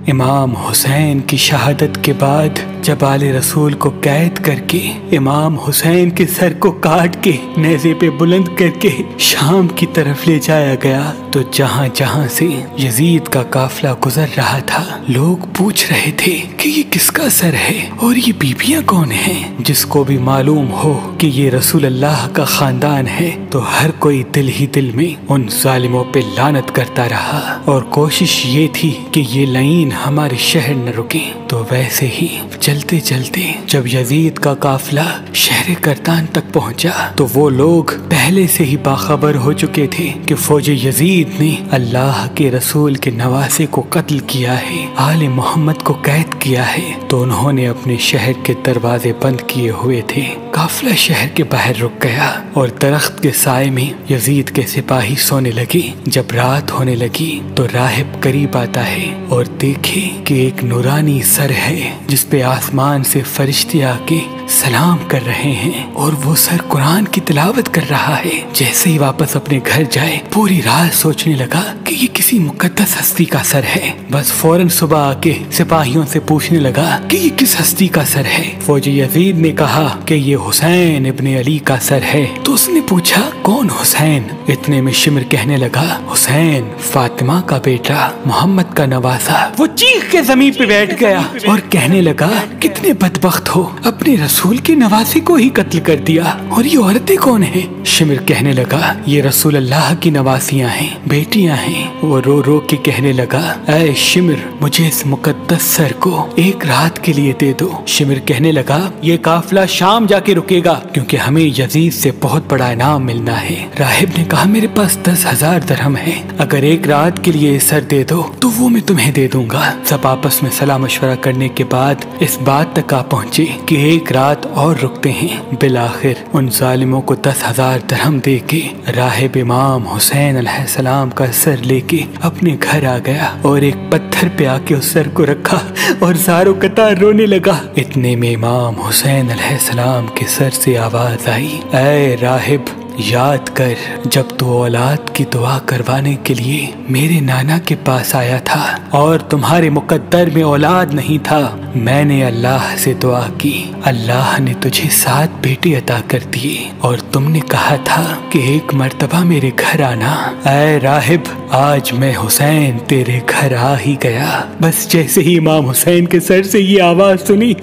امام حسین کی شہادت کے بعد جب آل رسول کو قید کر کے امام حسین کے سر کو کاٹ کے نیزے پہ بلند کر کے شام کی طرف لے جایا گیا تو جہاں جہاں سے یزید کا قافلہ گزر رہا تھا لوگ پوچھ رہے تھے کہ یہ کس کا سر ہے اور یہ بیبیاں کون ہیں۔ جس کو بھی معلوم ہو کہ یہ رسول اللہ کا خاندان ہے تو ہر کوئی دل ہی دل میں ان ظالموں پہ لعنت کرتا رہا اور کوشش یہ تھی کہ یہ لعین ہمارے شہر نہ رکے۔ تو ویسے ہی چلتے چلتے جب یزید کا قافلہ شہر کرتان تک پہنچا تو وہ لوگ پہلے سے ہی باخبر ہو چکے تھے کہ فوج یزید نے اللہ کے رسول کے نواسے کو قتل کیا ہے، آل محمد کو قید کیا ہے۔ تو انہوں نے اپنے شہر کے دروازے بند کیے ہوئے تھے۔ قافلہ شہر کے باہر رک گیا اور درخت کے سائے میں یزید کے سپاہی سونے لگے۔ جب رات ہونے لگی تو راہب قریب آتا ہے اور دیکھے کہ ایک نورانی سر ہے جس پہ آسمان سے فرشتے آ کے سلام کر رہے ہیں اور وہ سر قرآن کی تلاوت کر رہا ہے۔ جیسے ہی واپس اپنے گھر جائے پوری رات سوچنے لگا کہ یہ کسی مقدس ہستی کا سر ہے۔ بس فوراً صبح آ کے سپاہیوں سے پوچھنے لگا کہ یہ کس ہستی کا سر ہے۔ فوج یزید نے کہا کہ یہ حسین ابن علی کا سر ہے۔ تو اس نے پوچھا کون حسین؟ اتنے میں شمر کہنے لگا حسین فاطمہ کا بیٹا، محمد کا نواسا۔ وہ چیخ کے زمین پہ بیٹھ گیا اور کہنے لگا کتنے بدبخت ہو، اپنے رسول کے نواسے کو ہی قتل کر دیا، اور یہ عورتیں کون ہیں؟ شمر کہنے لگا یہ رسول اللہ کی نواسیاں ہیں، بیٹیاں ہیں۔ وہ رو رو کے کہنے لگا اے شمر مجھے اس مقدس سر کو ایک رات کے لیے دے دو۔ شمر کہنے لگا یہ قافلہ شام جا کے رکے گا کیونکہ ہمیں یزید سے بہت بڑا انعام ملنا ہے۔ راہب نے کہا میرے پاس 10,000 درہم ہے، اگر ایک رات کے لیے سر دے دو تو وہ میں تمہیں دے دوں گا۔ سب آپس میں صلاح مشورہ کرنے کے بعد اس بات تک آ پہنچے کہ ایک رات اور رکتے ہیں۔ بالآخر ان ظالموں کو 10,000 درہم دے کے راہب امام حسین علیہ السلام کا سر لے کے اپنے گھر آ گیا اور ایک پتھر پہ آ کے اس سر کو رکھا اور زاروں قطار رونے لگا۔ اتنے میں امام حسین علیہ السلام کے سر سے آواز آئی اے راہب یاد کر جب تو اولاد کی دعا کروانے کے لیے میرے نانا کے پاس آیا تھا اور تمہارے مقدر میں اولاد نہیں تھا، میں نے اللہ سے دعا کی، اللہ نے تجھے 7 بیٹے عطا کر دیے اور تم نے کہا تھا کہ ایک مرتبہ میرے گھر آنا۔ اے راہب آج میں حسین تیرے گھر آ ہی گیا۔ بس جیسے ہی امام حسین کے سر سے یہ آواز سنی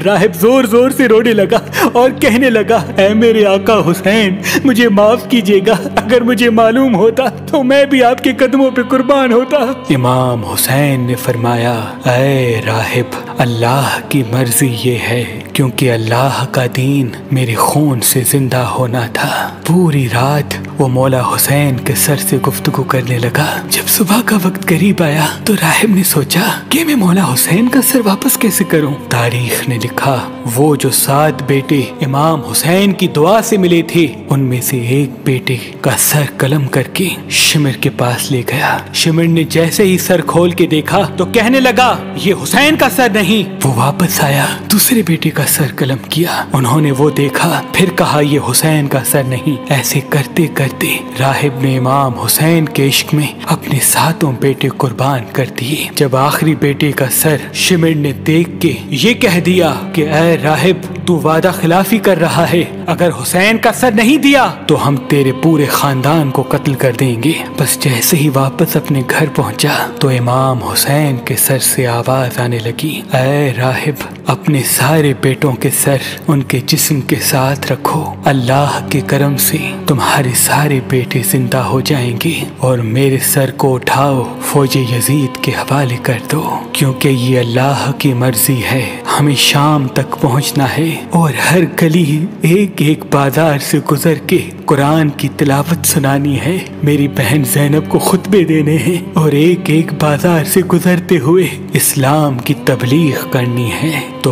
راہب زور زور سے رونے لگا اور کہنے لگا اے میرے آقا حسین مجھے معاف کیجیے گا، اگر مجھے معلوم ہوتا تو میں بھی آپ کے قدموں پہ قربان ہوتا۔ امام حسین نے فرمایا اے راہب اللہ کی مرضی یہ ہے کیونکہ اللہ کا دین میرے خون سے زندہ ہونا تھا۔ پوری رات وہ مولا حسین کے سر سے گفتگو کرنے لگا۔ جب صبح کا وقت قریب آیا تو راہب نے سوچا کہ میں مولا حسین کا سر واپس کیسے کروں۔ تاریخ نے لکھا وہ جو 7 بیٹے امام حسین کی دعا سے ملے تھے ان میں سے ایک بیٹے کا سر قلم کر کے شمر کے پاس لے گیا۔ شمر نے جیسے ہی سر کھول کے دیکھا تو کہنے لگا یہ حسین کا سر نہیں۔ وہ واپس آیا، دوسرے بیٹے کا سر قلم کیا، انہوں نے وہ دیکھا، پھر کہا یہ حسین کا سر نہیں۔ ایسے کرتے کرتے راہب نے امام حسین کے عشق میں اپنے 7 بیٹے قربان کر دیے۔ جب آخری بیٹے کا سر شمر نے دیکھ کے یہ کہہ دیا کہ اے راہب تو وعدہ خلافی کر رہا ہے، اگر حسین کا سر نہیں دیا تو ہم تیرے پورے خاندان کو قتل کر دیں گے۔ بس جیسے ہی واپس اپنے گھر پہنچا تو امام حسین کے سر سے آواز آنے لگی اے راہب اپنے سارے بیٹوں کے سر ان کے جسم کے ساتھ رکھو، اللہ کے کرم سے تمہارے سارے بیٹے زندہ ہو جائیں گے، اور میرے سر کو اٹھاؤ فوج یزید کے حوالے کر دو، کیونکہ یہ اللہ کی مرضی ہے، ہمیں شام تک پہنچنا ہے اور ہر گلی ایک ایک بازار سے گزر کے قرآن کی تلاوت سنانی ہے، میری بہن زینب کو خطبے دینے ہیں اور ایک ایک بازار سے گزرتے ہوئے اسلام کی تبلیغ کرنی ہے۔ تو